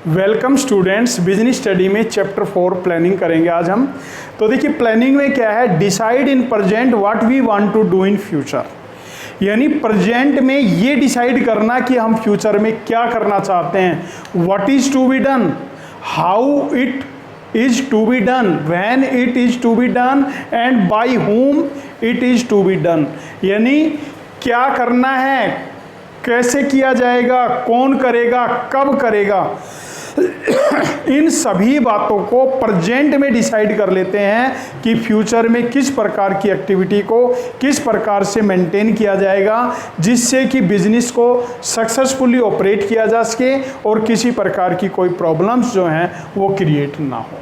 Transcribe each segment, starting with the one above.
Welcome students, business study में chapter 4 planning करेंगे आज हम। तो देखिए प्लानिंग में क्या है, decide in present what we want to do in future. यानी प्रेजेंट में ये डिसाइड करना कि हम फ्यूचर में क्या करना चाहते हैं, what is to be done, how it is to be done, when it is to be done and by whom it is to be done. यानी क्या करना है, कैसे किया जाएगा, कौन करेगा, कब करेगा, इन सभी बातों को प्रेजेंट में डिसाइड कर लेते हैं कि फ्यूचर में किस प्रकार की एक्टिविटी को किस प्रकार से मेंटेन किया जाएगा जिससे कि बिजनेस को सक्सेसफुली ऑपरेट किया जा सके और किसी प्रकार की कोई प्रॉब्लम्स जो हैं वो क्रिएट ना हो।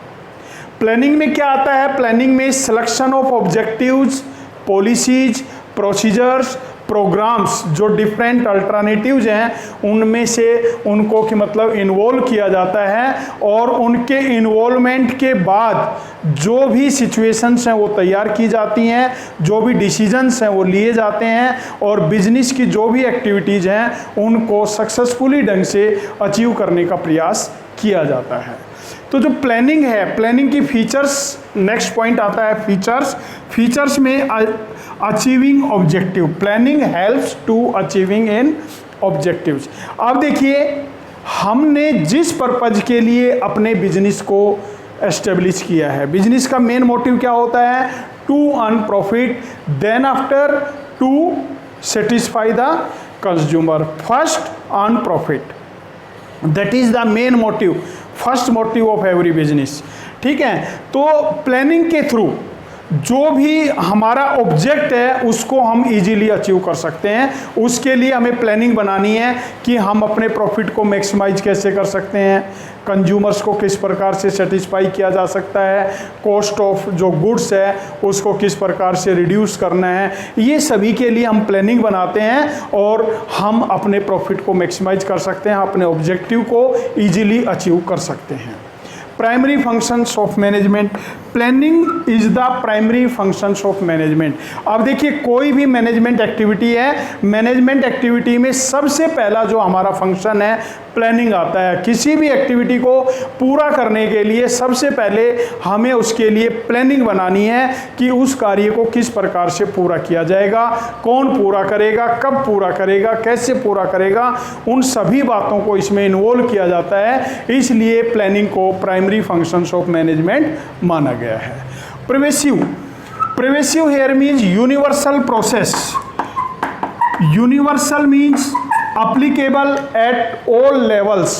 प्लानिंग में क्या आता है, प्लानिंग में selection of objectives, policies, procedures, programmes, जो डिफरेंट अल्टरनेटिव्स हैं उनमें से उनको कि मतलब इन्वॉल्व किया जाता है और उनके इन्वॉल्वमेंट के बाद जो भी सिचुएशंस हैं वो तैयार की जाती हैं, जो भी डिसीजंस हैं वो लिए जाते हैं और बिजनेस की जो भी एक्टिविटीज़ हैं उनको सक्सेसफुली ढंग से अचीव करने का प्रयास किया जाता है। तो जो प्लानिंग है, प्लानिंग की फीचर्स, नेक्स्ट पॉइंट आता है फीचर्स। फीचर्स में achieving objective, planning helps to achieving in objectives. अब देखिए हमने जिस पर्पज के लिए अपने बिजनेस को एस्टेब्लिश किया है, बिजनेस का मेन मोटिव क्या होता है, to earn profit, then after to satisfy the consumer, first earn profit, that is the main motive, first motive of every business. ठीक है, तो प्लानिंग के थ्रू जो भी हमारा ऑब्जेक्ट है उसको हम इजीली अचीव कर सकते हैं। उसके लिए हमें प्लानिंग बनानी है कि हम अपने प्रॉफिट को मैक्सिमाइज कैसे कर सकते हैं, कंज्यूमर्स को किस प्रकार से सेटिस्फाई किया जा सकता है, कॉस्ट ऑफ जो गुड्स है उसको किस प्रकार से रिड्यूस करना है, ये सभी के लिए हम प्लानिंग बनाते हैं और हम अपने प्रॉफिट को मैक्सिमाइज कर सकते हैं, अपने ऑब्जेक्टिव को ईजिली अचीव कर सकते हैं। Primary functions of management, planning is the primary functions of management. अब देखिए कोई भी मैनेजमेंट एक्टिविटी है, मैनेजमेंट एक्टिविटी में सबसे पहला जो हमारा फंक्शन है प्लानिंग आता है। किसी भी एक्टिविटी को पूरा करने के लिए सबसे पहले हमें उसके लिए प्लानिंग बनानी है कि उस कार्य को किस प्रकार से पूरा किया जाएगा, कौन पूरा करेगा, कब पूरा करेगा, कैसे पूरा करेगा, उन सभी बातों को इसमें इन्वॉल्व किया जाता है। इसलिए प्लानिंग को प्राइमरी फंक्शंस ऑफ मैनेजमेंट माना गया है। Pervasive here means universal process, universal means applicable at all levels,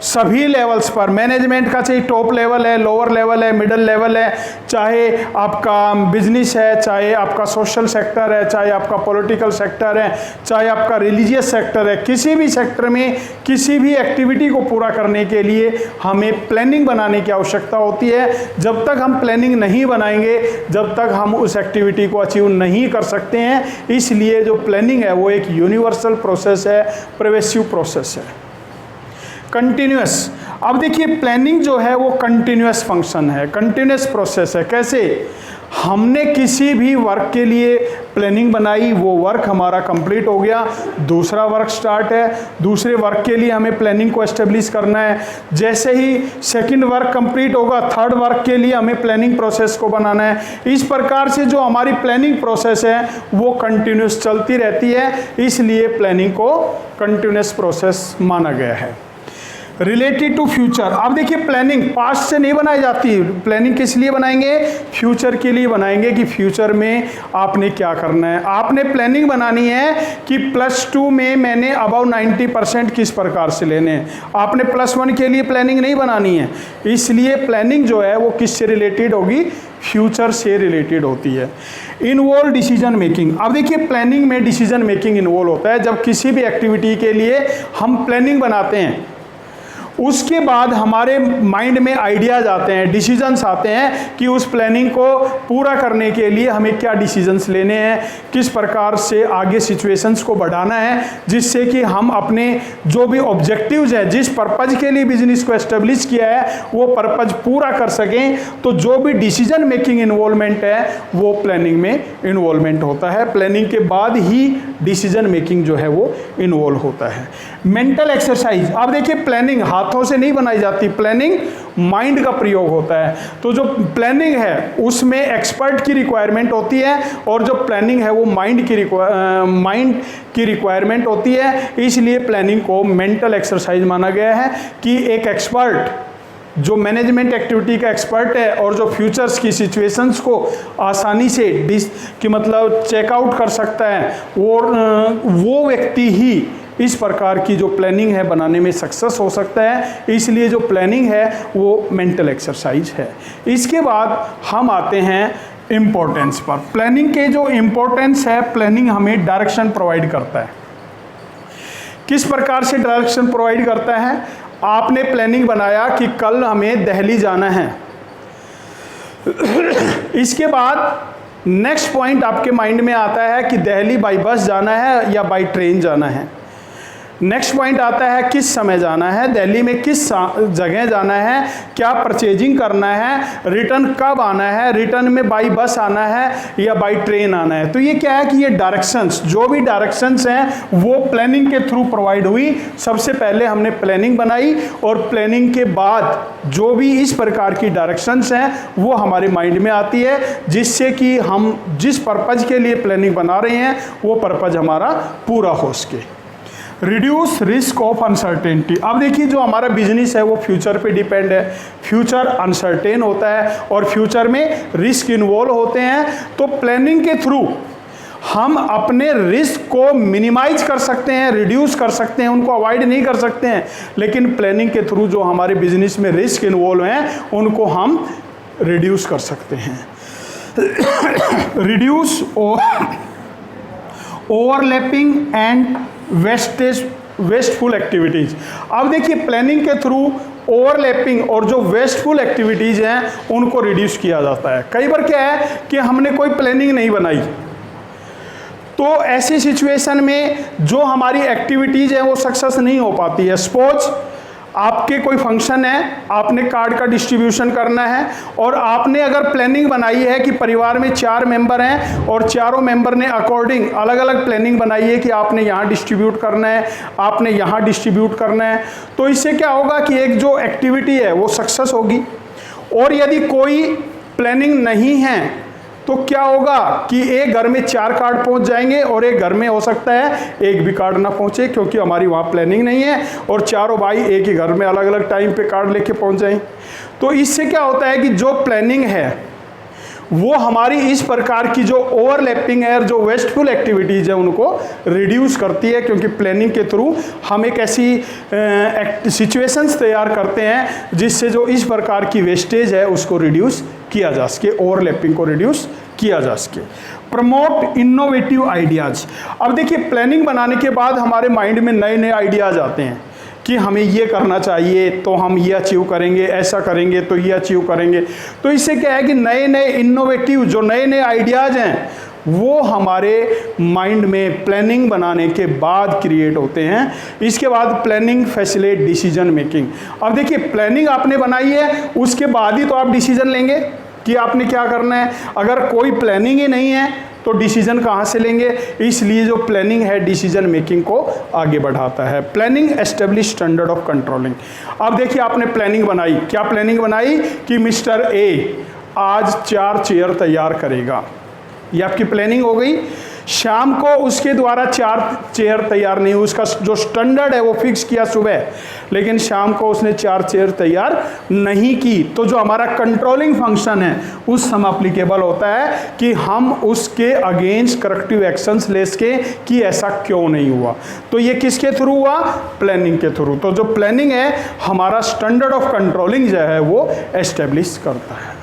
सभी लेवल्स पर। मैनेजमेंट का चाहे टॉप लेवल है, लोअर लेवल है, मिडिल लेवल है, चाहे आपका बिजनेस है, चाहे आपका सोशल सेक्टर है, चाहे आपका पॉलिटिकल सेक्टर है, चाहे आपका रिलीजियस सेक्टर है, किसी भी सेक्टर में किसी भी एक्टिविटी को पूरा करने के लिए हमें प्लानिंग बनाने की आवश्यकता होती है। जब तक हम प्लानिंग नहीं बनाएंगे जब तक हम उस एक्टिविटी को अचीव नहीं कर सकते हैं। इसलिए जो प्लानिंग है वो एक यूनिवर्सल प्रोसेस है, प्रिवेसिव प्रोसेस है। कंटिन्यूस, अब देखिए प्लानिंग जो है वो कंटिन्यूस फंक्शन है, कंटिन्यूस प्रोसेस है। कैसे, हमने किसी भी वर्क के लिए प्लानिंग बनाई, वो वर्क हमारा कंप्लीट हो गया, दूसरा वर्क स्टार्ट है, दूसरे वर्क के लिए हमें प्लानिंग को एस्टेब्लिश करना है। जैसे ही सेकंड वर्क कंप्लीट होगा, थर्ड वर्क के लिए हमें प्लानिंग प्रोसेस को बनाना है। इस प्रकार से जो हमारी प्लानिंग प्रोसेस है वो कंटिन्यूस चलती रहती है, इसलिए प्लानिंग को कंटिन्यूस प्रोसेस माना गया है। रिलेटेड टू फ्यूचर, अब देखिए प्लानिंग पास्ट से नहीं बनाई जाती, प्लानिंग किस लिए बनाएंगे, फ्यूचर के लिए बनाएंगे कि फ्यूचर में आपने क्या करना है। आपने प्लानिंग बनानी है कि +2 में मैंने अबाउ 90% किस प्रकार से लेने हैं। आपने +1 के लिए प्लानिंग नहीं बनानी है। इसलिए प्लानिंग जो है वो किससे रिलेटेड होगी, फ्यूचर से रिलेटेड होती है। इन्वॉल्व डिसीजन मेकिंग, अब देखिए प्लानिंग में डिसीजन मेकिंग इन्वॉल्व होता है। जब किसी भी एक्टिविटी के लिए हम प्लानिंग बनाते हैं उसके बाद हमारे माइंड में आइडियाज आते हैं, डिसीजंस आते हैं कि उस प्लानिंग को पूरा करने के लिए हमें क्या डिसीजंस लेने हैं, किस प्रकार से आगे सिचुएशंस को बढ़ाना है जिससे कि हम अपने जो भी ऑब्जेक्टिव्स हैं, जिस पर्पज के लिए बिजनेस को एस्टेब्लिश किया है वो पर्पज पूरा कर सकें। तो जो भी डिसीजन मेकिंग इन्वॉल्वमेंट है वो प्लानिंग में इन्वॉल्वमेंट होता है। प्लानिंग के बाद ही डिसीजन मेकिंग जो है वो इन्वॉल्व होता है। मेंटल एक्सरसाइज, अब देखिए प्लानिंग हाथों से नहीं बनाई जाती, प्लानिंग माइंड का प्रयोग होता है। तो जो प्लानिंग है उसमें एक्सपर्ट की रिक्वायरमेंट होती है, और जो प्लानिंग है वो माइंड की रिक्वायरमेंट होती है। इसलिए प्लानिंग को मेंटल एक्सरसाइज माना गया है कि एक एक्सपर्ट जो मैनेजमेंट एक्टिविटी का एक्सपर्ट है और जो फ्यूचर्स की सिचुएशंस को आसानी से चेकआउट कर सकता है, और वो व्यक्ति ही इस प्रकार की जो प्लानिंग है बनाने में सक्सेस हो सकता है। इसलिए जो प्लानिंग है वो मेंटल एक्सरसाइज है। इसके बाद हम आते हैं इम्पोर्टेंस पर। प्लानिंग के जो इम्पोर्टेंस है, प्लानिंग हमें डायरेक्शन प्रोवाइड करता है। किस प्रकार से डायरेक्शन प्रोवाइड करता है? आपने प्लानिंग बनाया कि कल हमें दिल्ली जाना है, इसके बाद नेक्स्ट पॉइंट आपके माइंड में आता है कि दिल्ली बाई बस जाना है या बाई ट्रेन जाना है। नेक्स्ट पॉइंट आता है किस समय जाना है, दिल्ली में किस जगह जाना है, क्या परचेजिंग करना है, रिटर्न कब आना है, रिटर्न में बाई बस आना है या बाई ट्रेन आना है। तो ये क्या है कि ये डायरेक्शंस, जो भी डायरेक्शंस हैं वो प्लानिंग के थ्रू प्रोवाइड हुई। सबसे पहले हमने प्लानिंग बनाई, और प्लानिंग के बाद जो भी इस प्रकार की डायरेक्शंस हैं वो हमारे माइंड में आती है, जिससे कि हम जिस पर्पज़ के लिए प्लानिंग बना रहे हैं वो पर्पज़ हमारा पूरा हो सके। Reduce risk of uncertainty. अब देखिए, जो हमारा बिजनेस है वो फ्यूचर पे डिपेंड है, फ्यूचर अनसर्टेन होता है और फ्यूचर में रिस्क इन्वॉल्व होते हैं। तो प्लानिंग के थ्रू हम अपने रिस्क को मिनिमाइज कर सकते हैं, रिड्यूस कर सकते हैं, उनको अवॉइड नहीं कर सकते हैं, लेकिन प्लानिंग के थ्रू जो हमारे बिजनेस में रिस्क इन्वॉल्व हैं उनको हम रिड्यूस कर सकते हैं। Reduce overlapping and wasteful activities. अब देखिए, प्लानिंग के थ्रू ओवरलैपिंग और जो वेस्टफुल एक्टिविटीज हैं उनको रिड्यूस किया जाता है। कई बार क्या है कि हमने कोई प्लानिंग नहीं बनाई, तो ऐसी सिचुएशन में जो हमारी एक्टिविटीज है वो सक्सेस नहीं हो पाती है। सपोज आपके कोई फंक्शन है, आपने कार्ड का डिस्ट्रीब्यूशन करना है, और आपने अगर प्लानिंग बनाई है कि परिवार में 4 मेंबर हैं और चारों मेंबर ने अकॉर्डिंग अलग अलग प्लानिंग बनाई है कि आपने यहाँ डिस्ट्रीब्यूट करना है, आपने यहाँ डिस्ट्रीब्यूट करना है, तो इससे क्या होगा कि एक जो एक्टिविटी है वो सक्सेस होगी। और यदि कोई प्लानिंग नहीं है तो क्या होगा कि एक घर में 4 कार्ड पहुंच जाएंगे और एक घर में हो सकता है एक भी कार्ड ना पहुंचे, क्योंकि हमारी वहाँ प्लानिंग नहीं है और चारों भाई एक ही घर में अलग अलग टाइम पे कार्ड लेके पहुंच जाएं। तो इससे क्या होता है कि जो प्लानिंग है वो हमारी इस प्रकार की जो ओवरलैपिंग है और जो वेस्टफुल एक्टिविटीज़ है उनको रिड्यूस करती है, क्योंकि प्लानिंग के थ्रू हम एक ऐसी सिचुएशंस तैयार करते हैं जिससे जो इस प्रकार की वेस्टेज है उसको रिड्यूस किया जा सके, ओवरलैपिंग को रिड्यूस किया जा सके। Promote innovative ideas. अब देखिए, प्लानिंग बनाने के बाद हमारे माइंड में नए नए आइडियाज़ आते हैं कि हमें ये करना चाहिए तो हम ये अचीव करेंगे, ऐसा करेंगे तो ये अचीव करेंगे। तो इससे क्या है कि नए नए इनोवेटिव जो नए नए आइडियाज़ हैं वो हमारे माइंड में प्लानिंग बनाने के बाद क्रिएट होते हैं। इसके बाद प्लानिंग फैसिलिटेट डिसीजन मेकिंग। अब देखिए, प्लानिंग आपने बनाई है, उसके बाद ही तो आप डिसीजन लेंगे कि आपने क्या करना है। अगर कोई प्लानिंग ही नहीं है तो डिसीजन कहाँ से लेंगे। इसलिए जो प्लानिंग है डिसीजन मेकिंग को आगे बढ़ाता है। Planning establish standard of controlling. अब देखिए, आपने प्लानिंग बनाई, क्या प्लानिंग बनाई कि मिस्टर ए आज 4 चेयर तैयार करेगा, ये आपकी प्लानिंग हो गई। शाम को उसके द्वारा 4 चेयर तैयार नहीं हुई, उसका जो स्टैंडर्ड है वो फिक्स किया सुबह, लेकिन शाम को उसने 4 चेयर तैयार नहीं की। तो जो हमारा कंट्रोलिंग फंक्शन है उस समय अप्लीकेबल होता है कि हम उसके अगेंस्ट करेक्टिव एक्शंस ले सके कि ऐसा क्यों नहीं हुआ। तो ये किसके थ्रू हुआ? प्लानिंग के थ्रू। तो जो प्लानिंग है हमारा स्टैंडर्ड ऑफ कंट्रोलिंग जो है वो एस्टेब्लिश करता है।